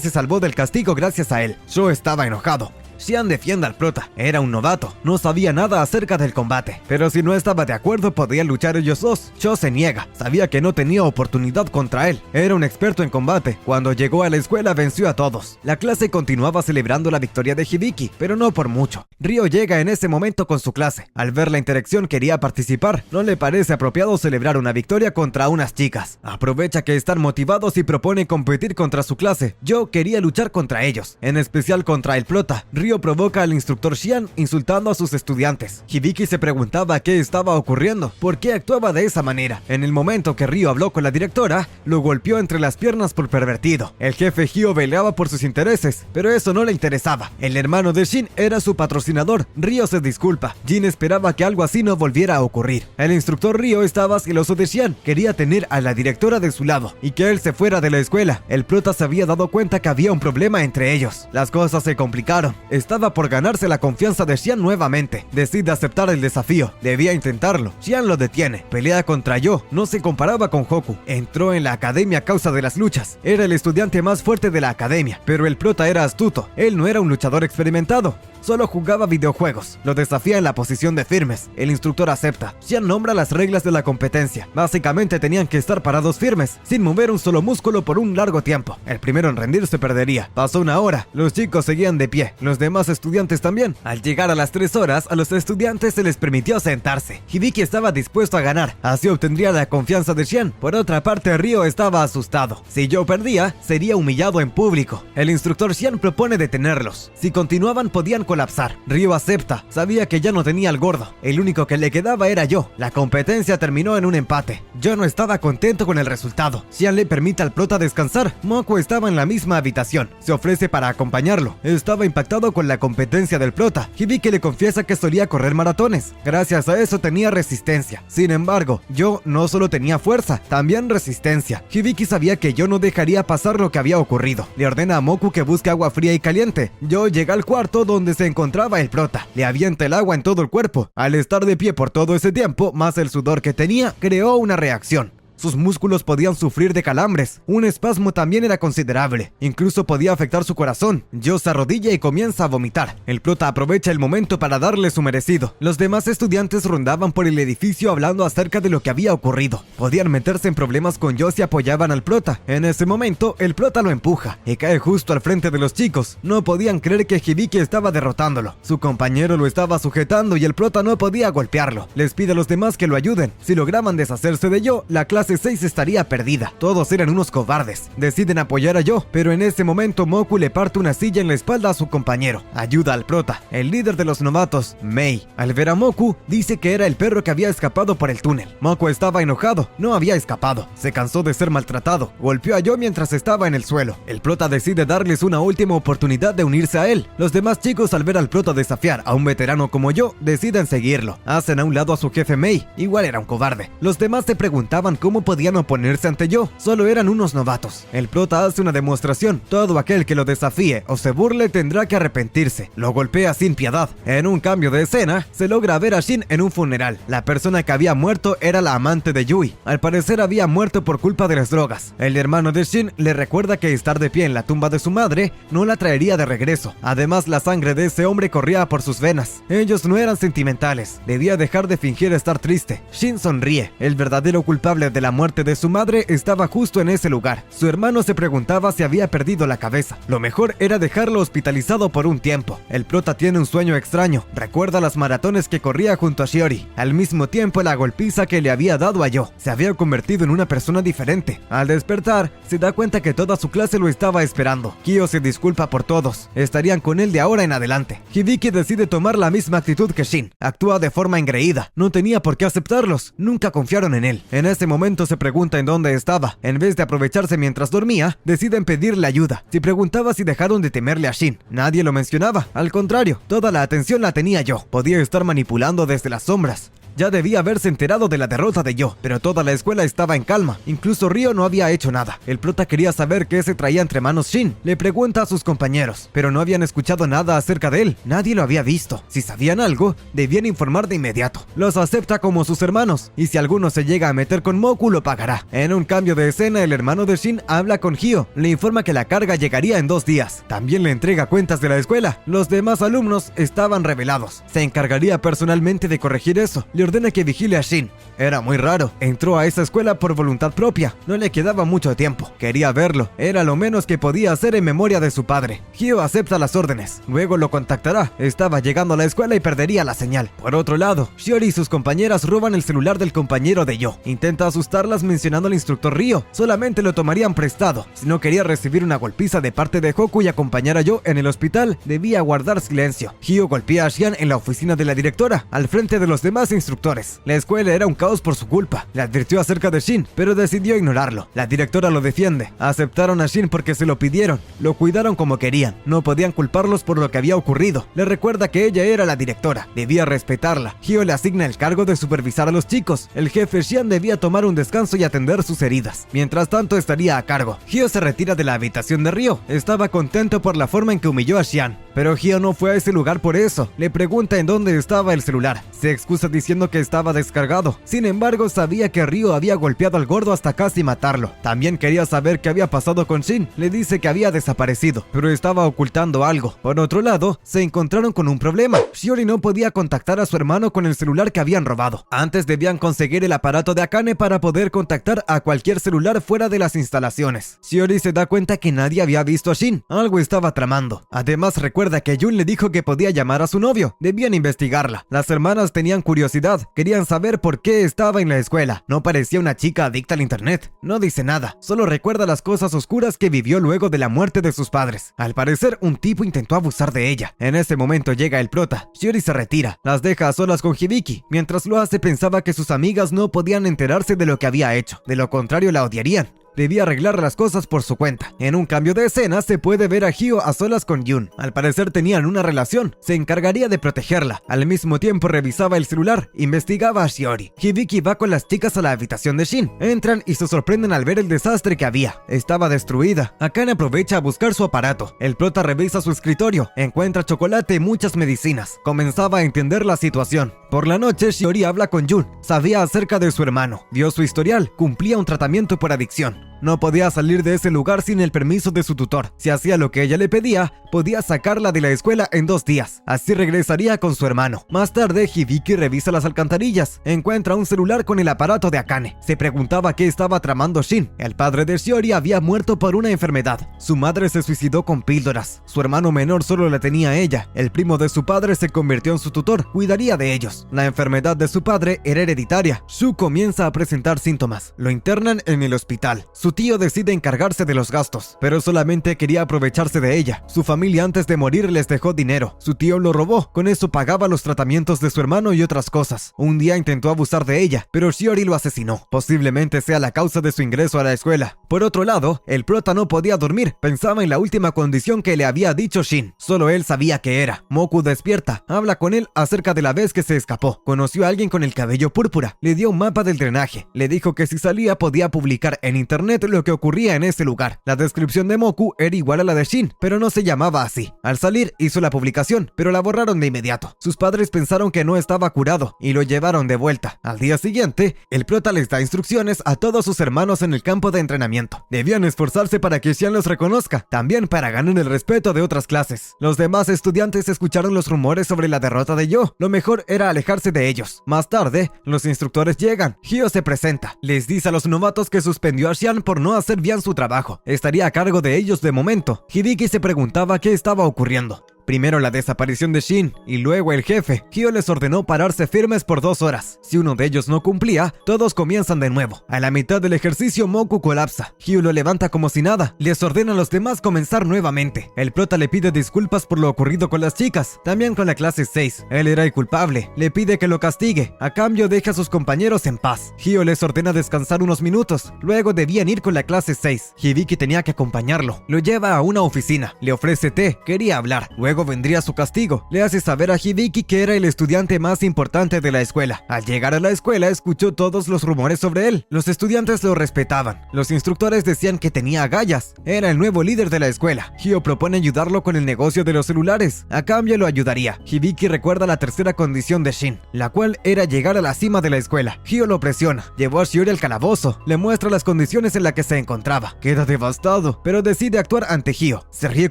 se salvó del castigo gracias a él. Sho estaba enojado. Xian defiende al prota, era un novato, no sabía nada acerca del combate, pero si no estaba de acuerdo podían luchar ellos dos. Cho se niega, sabía que no tenía oportunidad contra él, era un experto en combate. Cuando llegó a la escuela venció a todos. La clase continuaba celebrando la victoria de Hibiki, pero no por mucho. Ryo llega en ese momento con su clase. Al ver la interacción quería participar, no le parece apropiado celebrar una victoria contra unas chicas. Aprovecha que están motivados y propone competir contra su clase. Yo quería luchar contra ellos, en especial contra el prota. Ryo provoca al instructor Xian insultando a sus estudiantes. Hibiki se preguntaba qué estaba ocurriendo, por qué actuaba de esa manera. En el momento que Ryo habló con la directora, lo golpeó entre las piernas por pervertido. El jefe Hyo velaba por sus intereses, pero eso no le interesaba. El hermano de Shin era su patrocinador. Ryo se disculpa. Jin esperaba que algo así no volviera a ocurrir. El instructor Ryo estaba celoso de Xian, quería tener a la directora de su lado y que él se fuera de la escuela. El prota se había dado cuenta que había un problema entre ellos. Las cosas se complicaron. Estaba por ganarse la confianza de Xian nuevamente. Decide aceptar el desafío. Debía intentarlo. Xian lo detiene. Pelea contra Yo. No se comparaba con Hoku. Entró en la academia a causa de las luchas. Era el estudiante más fuerte de la academia. Pero el prota era astuto. Él no era un luchador experimentado. Solo jugaba videojuegos. Lo desafía en la posición de firmes. El instructor acepta. Xian nombra las reglas de la competencia. Básicamente tenían que estar parados firmes, sin mover un solo músculo por un largo tiempo. El primero en rendirse perdería. Pasó una hora. Los chicos seguían de pie. Los demás estudiantes también. Al llegar a las 3 horas, a los estudiantes se les permitió sentarse. Hibiki estaba dispuesto a ganar. Así obtendría la confianza de Xian. Por otra parte, Ryo estaba asustado. Si Yo perdía, sería humillado en público. El instructor Xian propone detenerlos. Si continuaban, podían colapsar. Ryo acepta. Sabía que ya no tenía al gordo. El único que le quedaba era Yo. La competencia terminó en un empate. Yo no estaba contento con el resultado. Xian le permite al prota descansar. Moko estaba en la misma habitación. Se ofrece para acompañarlo. Estaba impactado con la competencia del prota. Hibiki le confiesa que solía correr maratones. Gracias a eso tenía resistencia. Sin embargo, Yo no solo tenía fuerza, también resistencia. Hibiki sabía que Yo no dejaría pasar lo que había ocurrido. Le ordena a Moku que busque agua fría y caliente. Yo llega al cuarto donde se encontraba el prota. Le avienta el agua en todo el cuerpo. Al estar de pie por todo ese tiempo, más el sudor que tenía, creó una reacción. Sus músculos podían sufrir de calambres. Un espasmo también era considerable. Incluso podía afectar su corazón. Yo se arrodilla y comienza a vomitar. El prota aprovecha el momento para darle su merecido. Los demás estudiantes rondaban por el edificio hablando acerca de lo que había ocurrido. Podían meterse en problemas con Yo si apoyaban al prota. En ese momento, el prota lo empuja y cae justo al frente de los chicos. No podían creer que Hibiki estaba derrotándolo. Su compañero lo estaba sujetando y el prota no podía golpearlo. Les pide a los demás que lo ayuden. Si lograban deshacerse de Yo, la clase clase 6 estaría perdida. Todos eran unos cobardes. Deciden apoyar a Yo, pero en ese momento Moku le parte una silla en la espalda a su compañero. Ayuda al prota, el líder de los novatos, Mei. Al ver a Moku, dice que era el perro que había escapado por el túnel. Moku estaba enojado, no había escapado. Se cansó de ser maltratado. Golpeó a Yo mientras estaba en el suelo. El prota decide darles una última oportunidad de unirse a él. Los demás chicos, al ver al prota desafiar a un veterano como Yo, deciden seguirlo. Hacen a un lado a su jefe Mei, igual era un cobarde. Los demás se preguntaban cómo podían oponerse ante Yo, solo eran unos novatos. El prota hace una demostración, todo aquel que lo desafíe o se burle tendrá que arrepentirse. Lo golpea sin piedad. En un cambio de escena, se logra ver a Shin en un funeral. La persona que había muerto era la amante de Yui. Al parecer había muerto por culpa de las drogas. El hermano de Shin le recuerda que estar de pie en la tumba de su madre no la traería de regreso. Además, la sangre de ese hombre corría por sus venas. Ellos no eran sentimentales. Debía dejar de fingir estar triste. Shin sonríe. El verdadero culpable de la muerte de su madre estaba justo en ese lugar. Su hermano se preguntaba si había perdido la cabeza. Lo mejor era dejarlo hospitalizado por un tiempo. El prota tiene un sueño extraño. Recuerda las maratones que corría junto a Shiori. Al mismo tiempo, la golpiza que le había dado a Yo. Se había convertido en una persona diferente. Al despertar, se da cuenta que toda su clase lo estaba esperando. Kyo se disculpa por todos. Estarían con él de ahora en adelante. Hibiki decide tomar la misma actitud que Shin. Actúa de forma engreída. No tenía por qué aceptarlos. Nunca confiaron en él. En ese momento se pregunta en dónde estaba. En vez de aprovecharse mientras dormía, deciden pedirle ayuda. Se preguntaba si dejaron de temerle a Shin. Nadie lo mencionaba. Al contrario, toda la atención la tenía Yo. Podía estar manipulando desde las sombras. Ya debía haberse enterado de la derrota de Yo, pero toda la escuela estaba en calma. Incluso Ryo no había hecho nada. El prota quería saber qué se traía entre manos Shin. Le pregunta a sus compañeros, pero no habían escuchado nada acerca de él. Nadie lo había visto. Si sabían algo, debían informar de inmediato. Los acepta como sus hermanos, y si alguno se llega a meter con Moku, lo pagará. En un cambio de escena, el hermano de Shin habla con Hyo. Le informa que la carga llegaría en 2 días. También le entrega cuentas de la escuela. Los demás alumnos estaban revelados. Se encargaría personalmente de corregir eso. Le ordena que vigile a Shin. Era muy raro. Entró a esa escuela por voluntad propia. No le quedaba mucho tiempo. Quería verlo. Era lo menos que podía hacer en memoria de su padre. Hyo acepta las órdenes. Luego lo contactará. Estaba llegando a la escuela y perdería la señal. Por otro lado, Shiori y sus compañeras roban el celular del compañero de Yo. Intenta asustarlas mencionando al instructor Ryo. Solamente lo tomarían prestado. Si no quería recibir una golpiza de parte de Hoku y acompañar a Yo en el hospital, debía guardar silencio. Hyo golpea a Xian en la oficina de la directora, al frente de los demás instructores. La escuela era un caos por su culpa. Le advirtió acerca de Shin, pero decidió ignorarlo. La directora lo defiende. Aceptaron a Shin porque se lo pidieron. Lo cuidaron como querían. No podían culparlos por lo que había ocurrido. Le recuerda que ella era la directora. Debía respetarla. Hyo le asigna el cargo de supervisar a los chicos. El jefe Xian debía tomar un descanso y atender sus heridas. Mientras tanto, estaría a cargo. Hyo se retira de la habitación de Ryo. Estaba contento por la forma en que humilló a Xian. Pero Hyo no fue a ese lugar por eso. Le pregunta en dónde estaba el celular. Se excusa diciendo que estaba descargado. Sin embargo, sabía que Ryo había golpeado al gordo hasta casi matarlo. También quería saber qué había pasado con Shin. Le dice que había desaparecido, pero estaba ocultando algo. Por otro lado, se encontraron con un problema. Shiori no podía contactar a su hermano con el celular que habían robado. Antes debían conseguir el aparato de Akane para poder contactar a cualquier celular fuera de las instalaciones. Shiori se da cuenta que nadie había visto a Shin. Algo estaba tramando. Además, recuerda que Jun le dijo que podía llamar a su novio. Debían investigarla. Las hermanas tenían curiosidad. Querían saber por qué estaba en la escuela. No parecía una chica adicta al internet. No dice nada. Solo recuerda las cosas oscuras que vivió luego de la muerte de sus padres. Al parecer, un tipo intentó abusar de ella. En ese momento llega el prota. Shiori se retira. Las deja a solas con Hibiki. Mientras lo hace, pensaba que sus amigas no podían enterarse de lo que había hecho. De lo contrario, la odiarían. Debía arreglar las cosas por su cuenta. En un cambio de escena se puede ver a Hyo a solas con Jun. Al parecer tenían una relación. Se encargaría de protegerla. Al mismo tiempo revisaba el celular. Investigaba a Shiori. Hibiki va con las chicas a la habitación de Shin. Entran y se sorprenden al ver el desastre que había. Estaba destruida. Akane aprovecha a buscar su aparato. El prota revisa su escritorio. Encuentra chocolate y muchas medicinas. Comenzaba a entender la situación. Por la noche, Shiori habla con Jun. Sabía acerca de su hermano. Vio su historial. Cumplía un tratamiento por adicción. No podía salir de ese lugar sin el permiso de su tutor. Si hacía lo que ella le pedía, podía sacarla de la escuela en 2 días. Así regresaría con su hermano. Más tarde, Hibiki revisa las alcantarillas. Encuentra un celular con el aparato de Akane. Se preguntaba qué estaba tramando Shin. El padre de Shiori había muerto por una enfermedad. Su madre se suicidó con píldoras. Su hermano menor solo la tenía a ella. El primo de su padre se convirtió en su tutor. Cuidaría de ellos. La enfermedad de su padre era hereditaria. Shu comienza a presentar síntomas. Lo internan en el hospital. Su tío decide encargarse de los gastos, pero solamente quería aprovecharse de ella. Su familia antes de morir les dejó dinero. Su tío lo robó. Con eso pagaba los tratamientos de su hermano y otras cosas. Un día intentó abusar de ella, pero Shiori lo asesinó. Posiblemente sea la causa de su ingreso a la escuela. Por otro lado, el prota no podía dormir. Pensaba en la última condición que le había dicho Shin. Solo él sabía qué era. Moku despierta. Habla con él acerca de la vez que se escapó. Conoció a alguien con el cabello púrpura. Le dio un mapa del drenaje. Le dijo que si salía podía publicar en internet lo que ocurría en ese lugar. La descripción de Moku era igual a la de Shin, pero no se llamaba así. Al salir hizo la publicación, pero la borraron de inmediato. Sus padres pensaron que no estaba curado y lo llevaron de vuelta. Al día siguiente, el prota les da instrucciones a todos sus hermanos en el campo de entrenamiento. Debían esforzarse para que Xian los reconozca, también para ganar el respeto de otras clases. Los demás estudiantes escucharon los rumores sobre la derrota de Yo. Lo mejor era alejarse de ellos. Más tarde, los instructores llegan. Hyo se presenta. Les dice a los novatos que suspendió a Xian por no hacer bien su trabajo. Estaría a cargo de ellos de momento. Hibiki se preguntaba qué estaba ocurriendo. Primero la desaparición de Shin y luego el jefe. Hyo les ordenó pararse firmes por 2 horas. Si uno de ellos no cumplía, todos comienzan de nuevo. A la mitad del ejercicio, Moku colapsa. Hyo lo levanta como si nada. Les ordena a los demás comenzar nuevamente. El prota le pide disculpas por lo ocurrido con las chicas, también con la clase 6. Él era el culpable. Le pide que lo castigue. A cambio, deja a sus compañeros en paz. Hyo les ordena descansar unos minutos. Luego debían ir con la clase 6. Hibiki tenía que acompañarlo. Lo lleva a una oficina. Le ofrece té. Quería hablar. Luego vendría su castigo. Le hace saber a Hibiki que era el estudiante más importante de la escuela. Al llegar a la escuela, escuchó todos los rumores sobre él. Los estudiantes lo respetaban. Los instructores decían que tenía agallas. Era el nuevo líder de la escuela. Hyo propone ayudarlo con el negocio de los celulares. A cambio lo ayudaría. Hibiki recuerda la tercera condición de Shin, la cual era llegar a la cima de la escuela. Hyo lo presiona. Llevó a Shiori al calabozo. Le muestra las condiciones en las que se encontraba. Queda devastado, pero decide actuar ante Hyo. Se ríe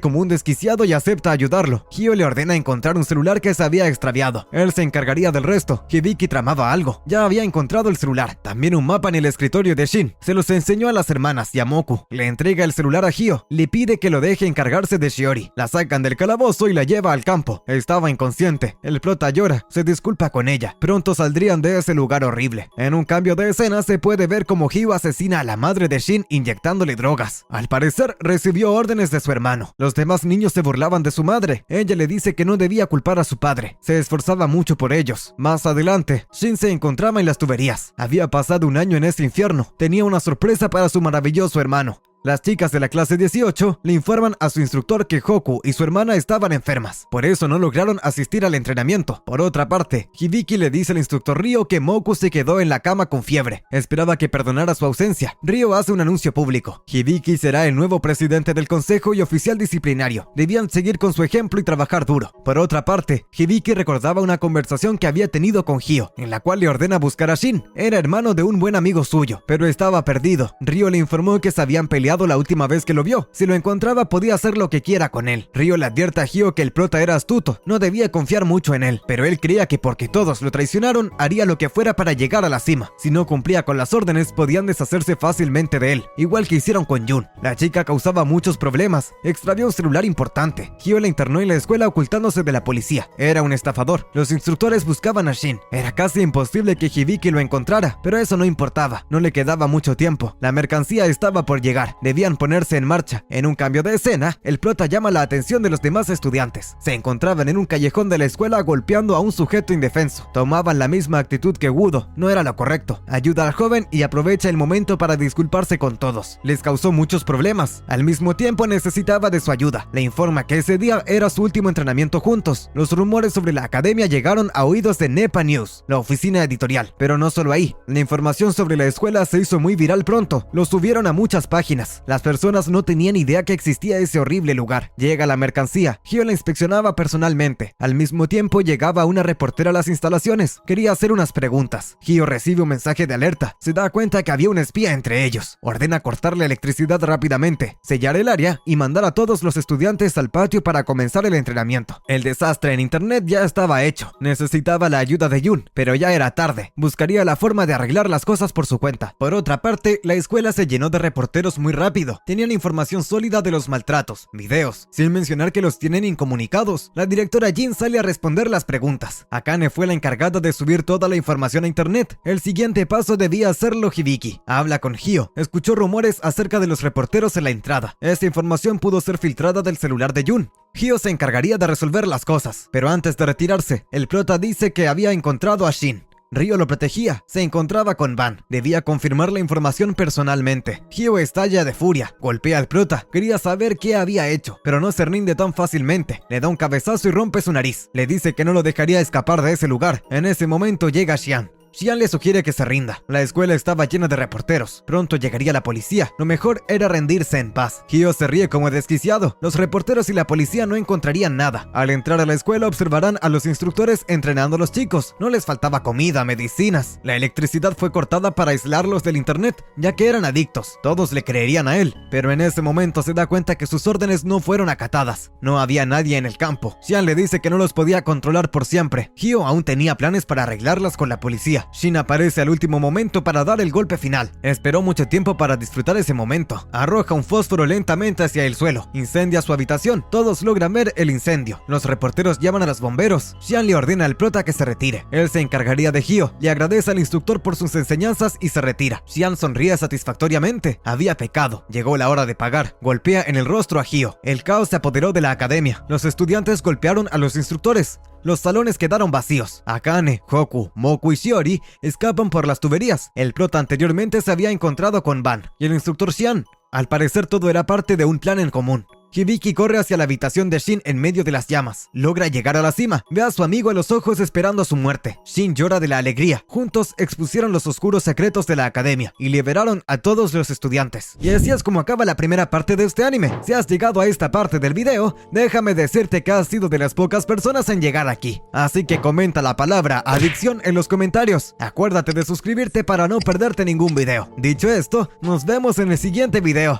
como un desquiciado y acepta ayudarlo. Hyo le ordena encontrar un celular que se había extraviado. Él se encargaría del resto. Hibiki tramaba algo. Ya había encontrado el celular. También un mapa en el escritorio de Shin. Se los enseñó a las hermanas y a Moku. Le entrega el celular a Hyo. Le pide que lo deje encargarse de Shiori. La sacan del calabozo y la lleva al campo. Estaba inconsciente. El prota llora. Se disculpa con ella. Pronto saldrían de ese lugar horrible. En un cambio de escena se puede ver como Hyo asesina a la madre de Shin inyectándole drogas. Al parecer recibió órdenes de su hermano. Los demás niños se burlaban de su madre. Ella le dice que no debía culpar a su padre. Se esforzaba mucho por ellos. Más adelante, Shin se encontraba en las tuberías. Había pasado un año en ese infierno. Tenía una sorpresa para su maravilloso hermano. Las chicas de la clase 18 le informan a su instructor que Hoku y su hermana estaban enfermas. Por eso no lograron asistir al entrenamiento. Por otra parte, Hibiki le dice al instructor Ryo que Moku se quedó en la cama con fiebre. Esperaba que perdonara su ausencia. Ryo hace un anuncio público. Hibiki será el nuevo presidente del consejo y oficial disciplinario. Debían seguir con su ejemplo y trabajar duro. Por otra parte, Hibiki recordaba una conversación que había tenido con Hyo, en la cual le ordena buscar a Shin. Era hermano de un buen amigo suyo, pero estaba perdido. Ryo le informó que se habían peleado la última vez que lo vio. Si lo encontraba podía hacer lo que quiera con él. Ryo le advierte a Hyo que el prota era astuto, no debía confiar mucho en él, pero él creía que porque todos lo traicionaron, haría lo que fuera para llegar a la cima. Si no cumplía con las órdenes, podían deshacerse fácilmente de él, igual que hicieron con Jun. La chica causaba muchos problemas, extravió un celular importante. Hyo la internó en la escuela ocultándose de la policía. Era un estafador. Los instructores buscaban a Shin. Era casi imposible que Hibiki lo encontrara, pero eso no importaba. No le quedaba mucho tiempo. La mercancía estaba por llegar. Debían ponerse en marcha. En un cambio de escena, el prota llama la atención de los demás estudiantes. Se encontraban en un callejón de la escuela golpeando a un sujeto indefenso. Tomaban la misma actitud que Wudo. No era lo correcto. Ayuda al joven y aprovecha el momento para disculparse con todos. Les causó muchos problemas. Al mismo tiempo necesitaba de su ayuda. Le informa que ese día era su último entrenamiento juntos. Los rumores sobre la academia llegaron a oídos de Nepa News, la oficina editorial. Pero no solo ahí. La información sobre la escuela se hizo muy viral pronto. Lo subieron a muchas páginas. días. Las personas no tenían idea que existía ese horrible lugar. Llega la mercancía. Hyo la inspeccionaba personalmente. Al mismo tiempo llegaba una reportera a las instalaciones. Quería hacer unas preguntas. Hyo recibe un mensaje de alerta. Se da cuenta que había un espía entre ellos. Ordena cortar la electricidad rápidamente, sellar el área y mandar a todos los estudiantes al patio para comenzar el entrenamiento. El desastre en internet ya estaba hecho. Necesitaba la ayuda de Jun, pero ya era tarde. Buscaría la forma de arreglar las cosas por su cuenta. Por otra parte, la escuela se llenó de reporteros muy rápido. Tenían información sólida de los maltratos, videos, sin mencionar que los tienen incomunicados. La directora Jin sale a responder las preguntas. Akane fue la encargada de subir toda la información a internet. El siguiente paso debía hacerlo Hibiki. Habla con Hyo. Escuchó rumores acerca de los reporteros en la entrada. Esta información pudo ser filtrada del celular de Jun. Hyo se encargaría de resolver las cosas. Pero antes de retirarse, el prota dice que había encontrado a Shin. Ryo lo protegía, se encontraba con Van. Debía confirmar la información personalmente. Hyo estalla de furia, golpea al prota. Quería saber qué había hecho, pero no se rinde tan fácilmente. Le da un cabezazo y rompe su nariz. Le dice que no lo dejaría escapar de ese lugar. En ese momento llega Xian. Xian le sugiere que se rinda. La escuela estaba llena de reporteros. Pronto llegaría la policía. Lo mejor era rendirse en paz. Hyo se ríe como desquiciado. Los reporteros y la policía no encontrarían nada. Al entrar a la escuela observarán a los instructores entrenando a los chicos. No les faltaba comida, medicinas. La electricidad fue cortada para aislarlos del internet, ya que eran adictos. Todos le creerían a él. Pero en ese momento se da cuenta que sus órdenes no fueron acatadas. No había nadie en el campo. Xian le dice que no los podía controlar por siempre. Hyo aún tenía planes para arreglarlas con la policía. Shin aparece al último momento para dar el golpe final. Esperó mucho tiempo para disfrutar ese momento. Arroja un fósforo lentamente hacia el suelo. Incendia su habitación. Todos logran ver el incendio. Los reporteros llaman a los bomberos. Xian le ordena al prota que se retire. Él se encargaría de Hyo. Le agradece al instructor por sus enseñanzas y se retira. Xian sonríe satisfactoriamente. Había pecado. Llegó la hora de pagar. Golpea en el rostro a Hyo. El caos se apoderó de la academia. Los estudiantes golpearon a los instructores. Los salones quedaron vacíos. Akane, Hoku, Moku y Shiori escapan por las tuberías. El prota anteriormente se había encontrado con Van y el instructor Xian. Al parecer todo era parte de un plan en común. Hibiki corre hacia la habitación de Shin en medio de las llamas. Logra llegar a la cima. Ve a su amigo a los ojos esperando su muerte. Shin llora de la alegría. Juntos expusieron los oscuros secretos de la academia y liberaron a todos los estudiantes. Y así es como acaba la primera parte de este anime. Si has llegado a esta parte del video, déjame decirte que has sido de las pocas personas en llegar aquí. Así que comenta la palabra adicción en los comentarios. Acuérdate de suscribirte para no perderte ningún video. Dicho esto, nos vemos en el siguiente video.